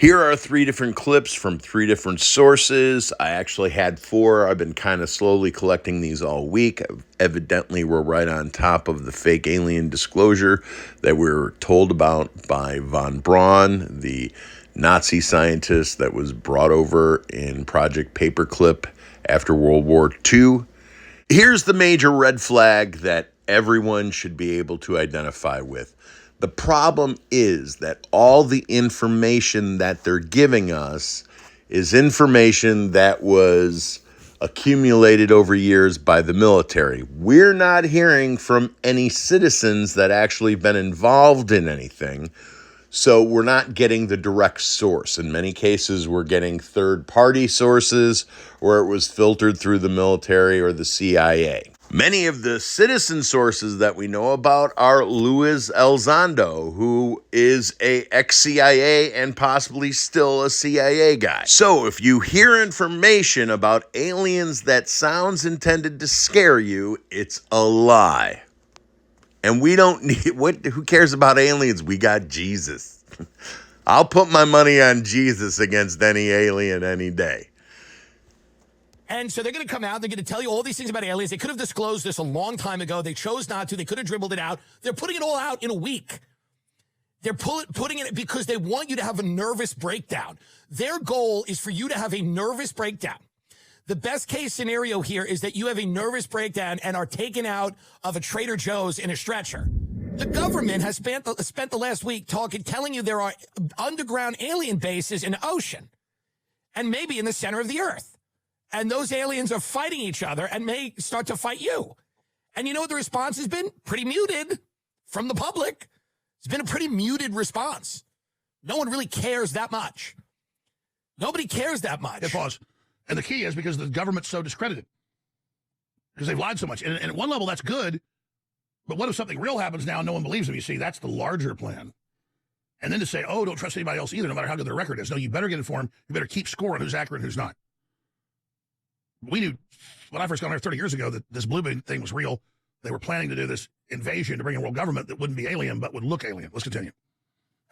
Here are three different clips from three different sources. I actually had four. I've been kind of slowly collecting these all week. Evidently, we're right on top of the fake alien disclosure that we were told about by von Braun, the Nazi scientist that was brought over in Project Paperclip after World War II. Here's the major red flag that everyone should be able to identify with. The problem is that all the information that they're giving us is information that was accumulated over years by the military. We're not hearing from any citizens that actually been involved in anything, so we're not getting the direct source. In many cases, we're getting third-party sources where it was filtered through the military or the CIA. Many of the citizen sources that we know about are Luis Elizondo, who is a ex-CIA and possibly still a CIA guy. So if you hear information about aliens that sounds intended to scare you, it's a lie. And we don't need, who cares about aliens? We got Jesus. I'll put my money on Jesus against any alien any day. And so they're going to come out. They're going to tell you all these things about aliens. They could have disclosed this a long time ago. They chose not to. They could have dribbled it out. They're putting it all out in a week. They're putting it because they want you to have a nervous breakdown. Their goal is for you to have a nervous breakdown. The best case scenario here is that you have a nervous breakdown and are taken out of a Trader Joe's in a stretcher. The government has spent the last week telling you there are underground alien bases in the ocean and maybe in the center of the earth. And those aliens are fighting each other and may start to fight you. And you know what the response has been? Pretty muted from the public. It's been a pretty muted response. No one really cares that much. Nobody cares that much. It pause. And the key is because the government's so discredited. Because they've lied so much. And at one level, that's good. But what if something real happens now and no one believes them? You see, that's the larger plan. And then to say, oh, don't trust anybody else either, no matter how good their record is. No, you better get informed. You better keep score on who's accurate and who's not. We knew when I first got on here 30 years ago that this blue moon thing was real. They were planning to do this invasion to bring in world government that wouldn't be alien but would look alien. Let's continue.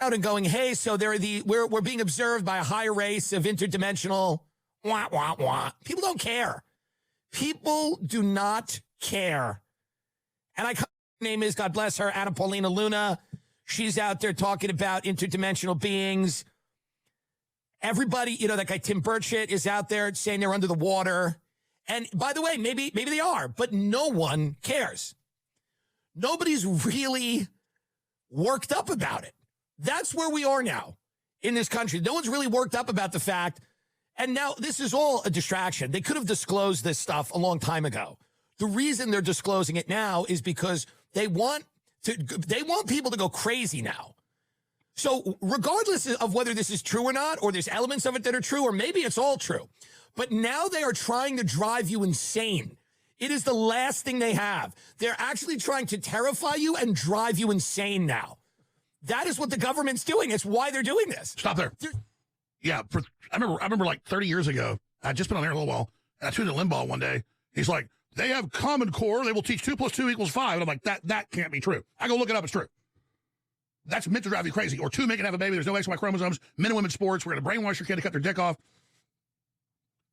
Out and going, hey, so we're being observed by a high race of interdimensional wah, wah, wah. People don't care. People do not care. And her name is, God bless her, Anna Paulina Luna. She's out there talking about interdimensional beings. Everybody, that guy Tim Burchett is out there saying they're under the water. And by the way, maybe they are, but no one cares. Nobody's really worked up about it. That's where we are now in this country. No one's really worked up about the fact. And now this is all a distraction. They could have disclosed this stuff a long time ago. The reason they're disclosing it now is because they want people to go crazy now. So regardless of whether this is true or not, or there's elements of it that are true, or maybe it's all true, but now they are trying to drive you insane. It is the last thing they have. They're actually trying to terrify you and drive you insane now. That is what the government's doing. It's why they're doing this. Stop there. Yeah, I remember like 30 years ago, I'd just been on air a little while, and I tuned in Limbaugh one day. He's like, they have Common Core. They will teach 2 + 2 = 5. And I'm like, that can't be true. I go look it up. It's true. That's meant to drive you crazy. Or 2 men can have a baby. There's no XY chromosomes. Men and women sports. We're going to brainwash your kid to cut their dick off.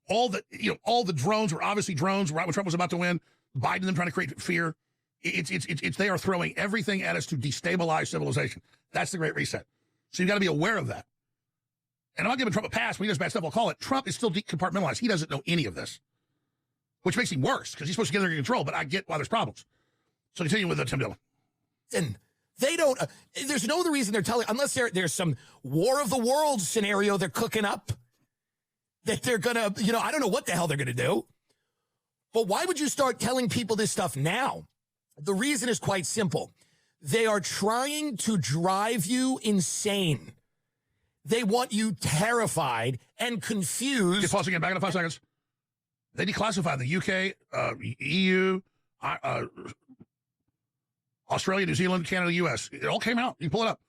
All the drones were obviously drones right when Trump was about to win. Biden and them trying to create fear. They are throwing everything at us to destabilize civilization. That's the Great Reset. So you've got to be aware of that. And I'm not giving Trump a pass when he does bad stuff. I'll call it. Trump is still decompartmentalized. He doesn't know any of this, which makes him worse because he's supposed to get under control. But I get why there's problems. So continue with Tim Dillon. And they don't. There's no other reason they're telling, unless there's some War of the Worlds scenario they're cooking up that they're gonna. I don't know what the hell they're gonna do. But why would you start telling people this stuff now? The reason is quite simple. They are trying to drive you insane. They want you terrified and confused. Just pause again, back in 5 seconds. They declassified the UK, EU, Australia, New Zealand, Canada, US. It all came out. You pull it up.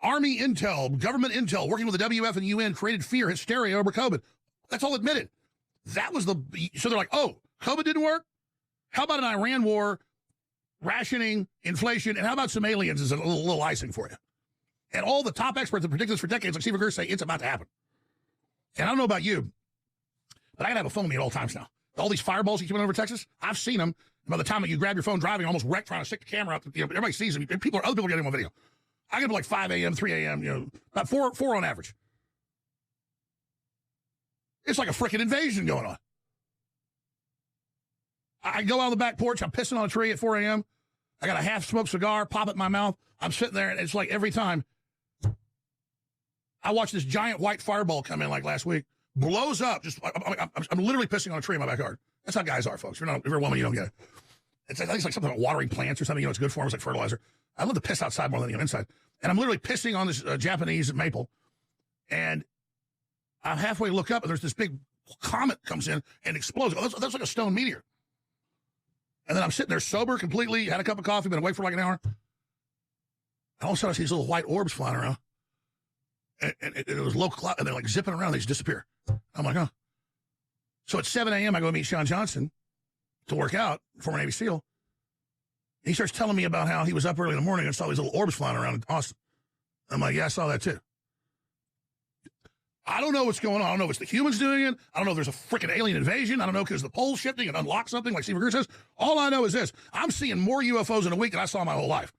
Army intel, government intel, working with the WF and UN, created fear, hysteria over COVID. That's all admitted. That was so they're like, oh, COVID didn't work? How about an Iran war, rationing, inflation, and how about some aliens as a little icing for you? And all the top experts that predict this for decades, like Stephen Greer, say it's about to happen. And I don't know about you, but I gotta have a phone with me at all times now. All these fireballs you keep over Texas, I've seen them. And by the time that you grab your phone driving, almost wreck trying to stick the camera up, everybody sees them. Other people are getting them on video. I get up like 5 a.m., 3 a.m., about four on average. It's like a freaking invasion going on. I go out on the back porch, I'm pissing on a tree at 4 a.m. I got a half-smoked cigar, pop it in my mouth. I'm sitting there, and it's like every time I watch this giant white fireball come in like last week, blows up. I'm literally pissing on a tree in my backyard. That's how guys are, folks. If you're a woman, you don't get it. I think it's like something like watering plants or something. It's good for them. It's like fertilizer. I love to piss outside more than inside. And I'm literally pissing on this Japanese maple. And I halfway look up, and there's this big comet comes in and explodes. Oh, that's like a stone meteor. And then I'm sitting there sober completely, had a cup of coffee, been awake for like an hour. And all of a sudden I see these little white orbs flying around. And it was low cloud, and they're like zipping around, they just disappear. I'm like, huh. So at 7 a.m., I go meet Sean Johnson to work out, former Navy SEAL. He starts telling me about how he was up early in the morning and saw these little orbs flying around in Austin. I'm like, yeah, I saw that too. I don't know what's going on. I don't know if it's the humans doing it. I don't know if there's a freaking alien invasion. I don't know because the pole's shifting and unlock something like Stephen Greer says. All I know is this. I'm seeing more UFOs in a week than I saw my whole life.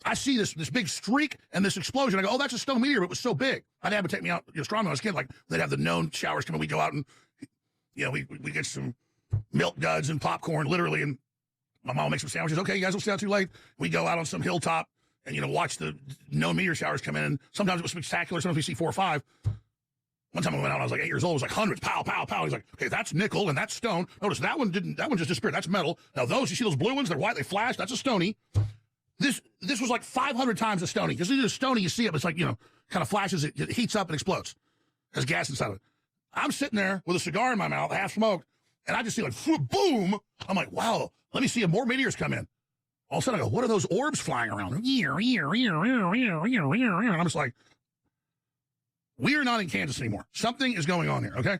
I see this big streak and this explosion. I go, oh, that's a stone meteor, but it was so big. My dad would take me out, strong when I was a kid. Like, they'd have the known showers come and we'd go out and, we get some milk duds and popcorn, literally, and my mom makes some sandwiches. Okay, you guys don't stay out too late. We go out on some hilltop and, watch the known meteor showers come in. And sometimes it was spectacular. Sometimes we see 4 or 5. One time I went out, I was like 8 years old. It was like hundreds, pow, pow, pow. He's like, okay, that's nickel and that's stone. Notice that one just disappeared. That's metal. Now those, you see those blue ones? They're white, they flash. That's a stony. This was like 500 times a stony. Because a stony, you see it, but it's like, kind of flashes, it heats up and explodes. There's gas inside of it. I'm sitting there with a cigar in my mouth, half smoked, and I just see like, boom. I'm like, wow, let me see if more meteors come in. All of a sudden I go, what are those orbs flying around? And I'm just like, we are not in Kansas anymore. Something is going on here, okay?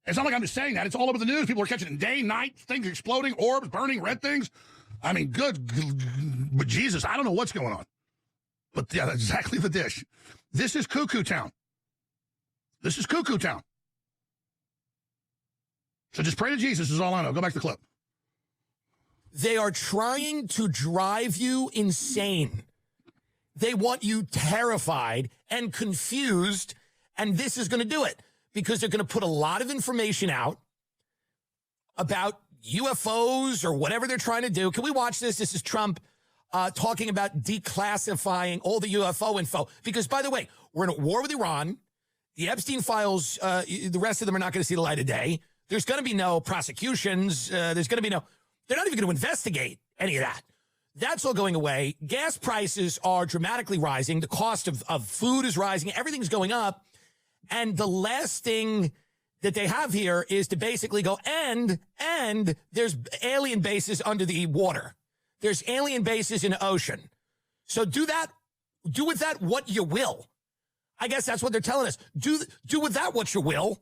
It's not like I'm just saying that. It's all over the news. People are catching it day, night, things exploding, orbs, burning, red things. I mean, but Jesus, I don't know what's going on. But yeah, that's exactly the dish. This is Cuckoo Town. This is Cuckoo Town. So just pray to Jesus is all I know. Go back to the clip. They are trying to drive you insane. They want you terrified and confused, and this is going to do it because they're going to put a lot of information out about UFOs or whatever they're trying to do. Can we watch this? This is Trump talking about declassifying all the UFO info. Because, by the way, we're in a war with Iran. The Epstein files, the rest of them are not going to see the light of day. There's going to be no prosecutions. There's going to be no... They're not even going to investigate any of that. That's all going away. Gas prices are dramatically rising. The cost of food is rising. Everything's going up. And the last thing that they have here is to basically go, and there's alien bases under the water. There's alien bases in the ocean. So do with that what you will. I guess that's what they're telling us. Do with that what you will.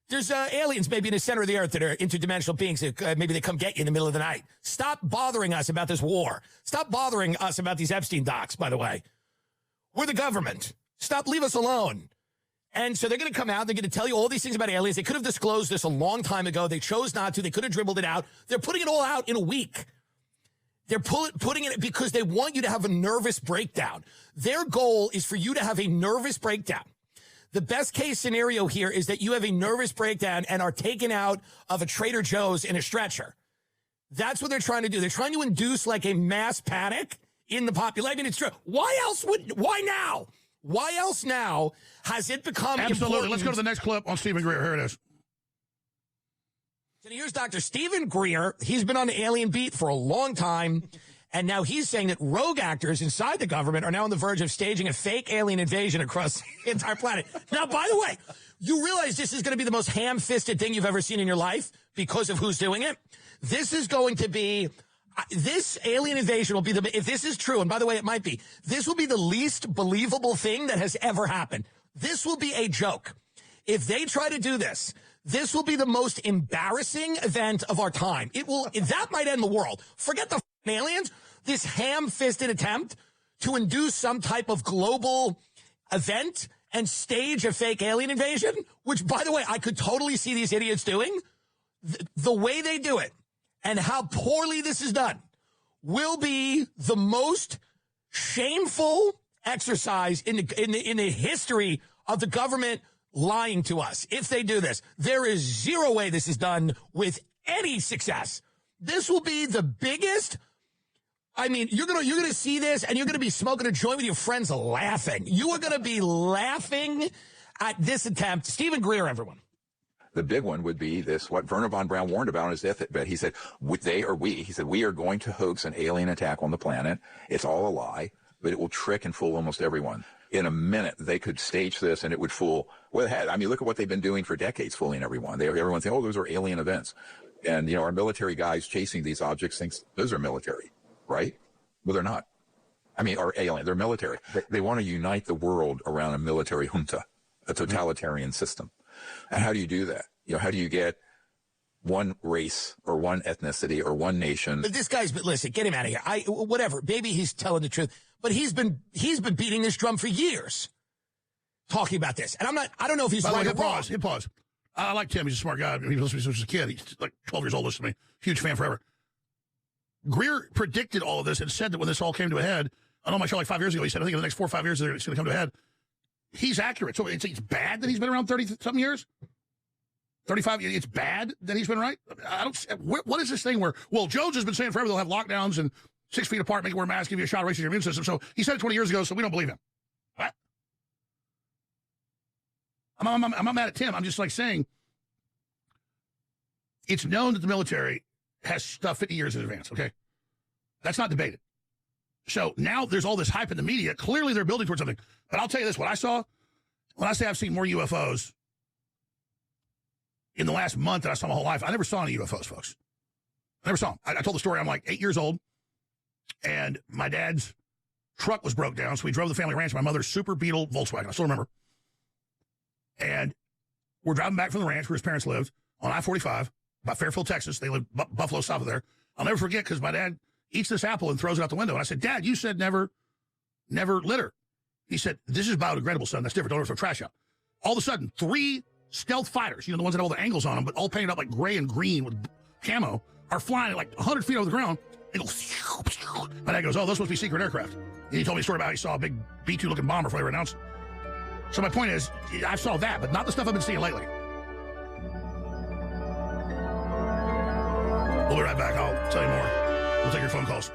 There's aliens maybe in the center of the earth that are interdimensional beings. Maybe they come get you in the middle of the night. Stop bothering us about this war. Stop bothering us about these Epstein docs, by the way. We're the government. Leave us alone. And so they're going to come out. They're going to tell you all these things about aliens. They could have disclosed this a long time ago. They chose not to. They could have dribbled it out. They're putting it all out in a week. They're putting it because they want you to have a nervous breakdown. Their goal is for you to have a nervous breakdown. The best case scenario here is that you have a nervous breakdown and are taken out of a Trader Joe's in a stretcher. That's what they're trying to do. They're trying to induce like a mass panic in the population. I mean, it's true. Why now? Why else now has it become Absolutely. important? Let's go to the next clip on Stephen Greer. Here it is. So here's Dr. Stephen Greer. He's been on the alien beat for a long time. And now he's saying that rogue actors inside the government are now on the verge of staging a fake alien invasion across the entire planet. Now, by the way, you realize this is going to be the most ham-fisted thing you've ever seen in your life because of who's doing it? This is going to be... This alien invasion will be if this is true, and by the way, it might be, this will be the least believable thing that has ever happened. This will be a joke. If they try to do this, this will be the most embarrassing event of our time. That might end the world. Forget the aliens. this ham-fisted attempt to induce some type of global event and stage a fake alien invasion, which, by the way, I could totally see these idiots doing. The way they do it and how poorly this is done will be the most shameful exercise in the history of the government lying to us. If they do this, there is zero way this is done with any success. This will be the biggest. I mean, you're gonna see this, and you're gonna be smoking a joint with your friends, laughing. You are gonna be laughing at this attempt. Stephen Greer, everyone. The big one would be this, what Werner von Braun warned about on his deathbed. He said, he said, we are going to hoax an alien attack on the planet. It's all a lie, but it will trick and fool almost everyone. In a minute, they could stage this and it would fool. Well, I mean, look at what they've been doing for decades, fooling everyone. Everyone's saying, oh, those are alien events. And, our military guys chasing these objects thinks those are military, right? Well, they're not. I mean, or alien, they're military. They want to unite the world around a military junta, a totalitarian system. And how do you do that? How do you get one race or one ethnicity or one nation? But this guy's, listen, get him out of here. Whatever. Maybe he's telling the truth, but he's been beating this drum for years, talking about this. And I don't know if he's right or wrong. Hit pause. I like Tim. He's a smart guy. He was listening to me since he was a kid. He's like 12 years old, listening to me. Huge fan forever. Greer predicted all of this and said that when this all came to a head, on my show like 5 years ago, he said, I think in the next 4 or 5 years, it's going to come to a head. He's accurate. So it's bad that he's been around 30-something years? 35? It's bad that he's been right? What is this thing where, well, Jones has been saying forever they'll have lockdowns and 6 feet apart, make you wear a mask, give you a shot, raise your immune system. So he said it 20 years ago, so we don't believe him. What? I'm not mad at Tim. I'm just like saying it's known that the military has stuff 50 years in advance, okay? That's not debated. So now there's all this hype in the media. Clearly they're building towards something. But I'll tell you this, when I say I've seen more UFOs in the last month than I saw my whole life, I never saw any UFOs, folks. I never saw them. I told the story, I'm like 8 years old, and my dad's truck was broke down, so we drove the family ranch, my mother's Super Beetle Volkswagen, I still remember. And we're driving back from the ranch where his parents lived on I-45, by Fairfield, Texas. They live Buffalo, south of there. I'll never forget because my dad eats this apple and throws it out the window. And I said, Dad, you said never litter. He said, this is biodegradable, son. That's different. Don't ever throw trash out. All of a sudden, 3 stealth fighters, the ones that have all the angles on them, but all painted up like gray and green with camo, are flying at like 100 feet over the ground. They go, my dad goes, oh, those must be secret aircraft. And he told me a story about how he saw a big B-2 looking bomber before they were announced. So my point is, I saw that, but not the stuff I've been seeing lately. We'll be right back. I'll tell you more. We'll take your phone calls.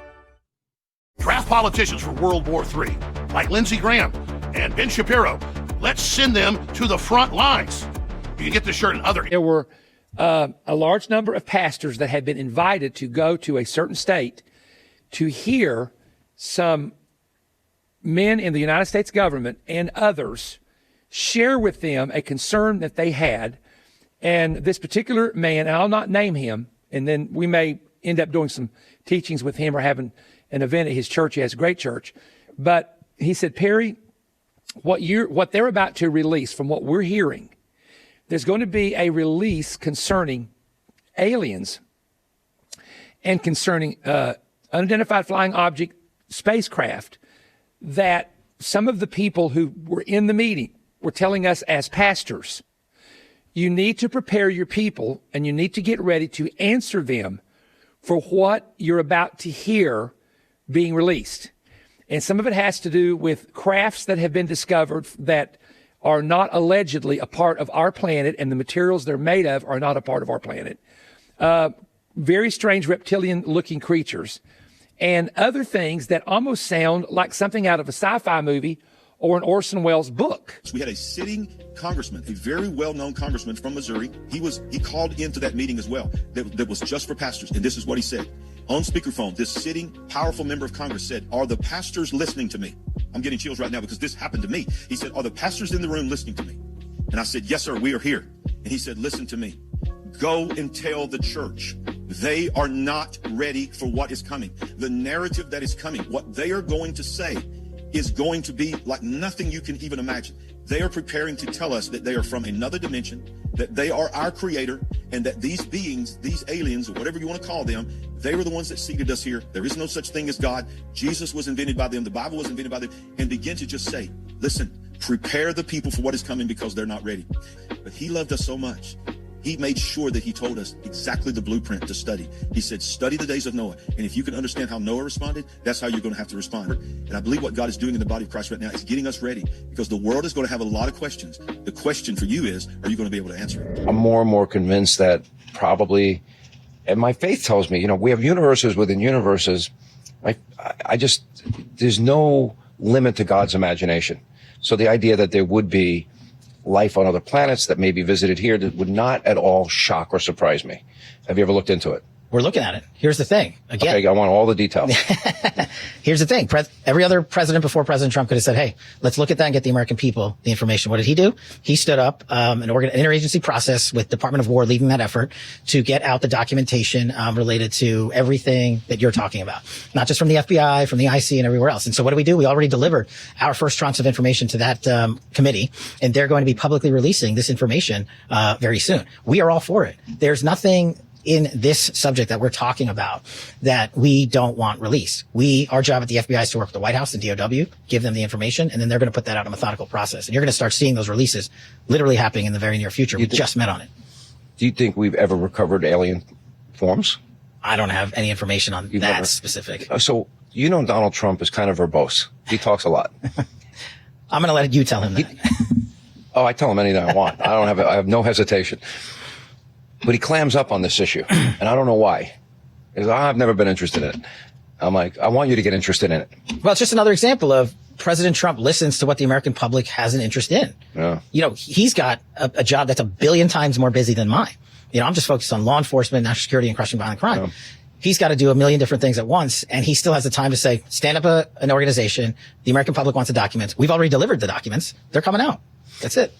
Draft politicians for World War III, like Lindsey Graham and Ben Shapiro. Let's send them to the front lines. You can get this shirt and other. There were a large number of pastors that had been invited to go to a certain state to hear some men in the United States government and others share with them a concern that they had. And this particular man, and I'll not name him, and then we may end up doing some teachings with him or having an event at his church. He has a great church. But he said, Perry, what they're about to release, from what we're hearing, there's going to be a release concerning aliens and concerning unidentified flying object spacecraft that some of the people who were in the meeting were telling us as pastors. You need to prepare your people and you need to get ready to answer them for what you're about to hear being released. And some of it has to do with crafts that have been discovered that are not allegedly a part of our planet, and the materials they're made of are not a part of our planet. Very strange reptilian-looking creatures and other things that almost sound like something out of a sci-fi movie or an Orson Welles book. We had a sitting congressman, a very well-known congressman from Missouri. He called into that meeting as well. That was just for pastors. And this is what he said. On speakerphone, this sitting powerful member of Congress said, are the pastors listening to me? I'm getting chills right now because this happened to me. He said, are the pastors in the room listening to me? And I said, yes, sir, we are here. And he said, listen to me. Go and tell the church they are not ready for what is coming. The narrative that is coming, what they are going to say is going to be like nothing you can even imagine. They are preparing to tell us that they are from another dimension, that they are our creator, and that these beings, these aliens, or whatever you want to call them, they were the ones that seeded us here. There is no such thing as God. Jesus was invented by them. The Bible was invented by them. And begin to just say, listen, prepare the people for what is coming because they're not ready. But he loved us so much. He made sure that he told us exactly the blueprint to study. He said, study the days of Noah. And if you can understand how Noah responded, that's how you're going to have to respond. And I believe what God is doing in the body of Christ right now is getting us ready, because the world is going to have a lot of questions. The question for you is, are you going to be able to answer it? I'm more and more convinced that probably, and my faith tells me, you know, we have universes within universes. I just, there's no limit to God's imagination. So the idea that there would be life on other planets that may be visited here, that would not at all shock or surprise me. Have you ever looked into it? We're looking at it. Here's the thing. Again, okay, I want all the details. Here's the thing. Every other president before President Trump could have said, hey, let's look at that and get the American people the information. What did he do? He stood up an interagency process with Department of War leading that effort to get out the documentation related to everything that you're talking about, not just from the FBI, from the IC, and everywhere else. And so what do? We already delivered our first tranche of information to that committee, and they're going to be publicly releasing this information very soon. We are all for it. There's nothing in this subject that we're talking about that we don't want released. Our job at the FBI is to work with the White House and DOW, give them the information, and then they're going to put that out in a methodical process. And you're going to start seeing those releases literally happening in the very near future. We just met on it. Do you think we've ever recovered alien forms? I don't have any information on that specific. So, you know, Donald Trump is kind of verbose. He talks a lot. I'm going to let you tell him that. Oh, I tell him anything I want. I have no hesitation. But he clams up on this issue, and I don't know why. Because I've never been interested in it. I'm like, I want you to get interested in it. Well, it's just another example of President Trump listens to what the American public has an interest in. Yeah. You know, he's got a job that's 1 billion times more busy than mine. You know, I'm just focused on law enforcement, national security, and crushing violent crime. Yeah. He's got to do 1 million different things at once, and he still has the time to say, stand up an organization. The American public wants the documents. We've already delivered the documents. They're coming out. That's it.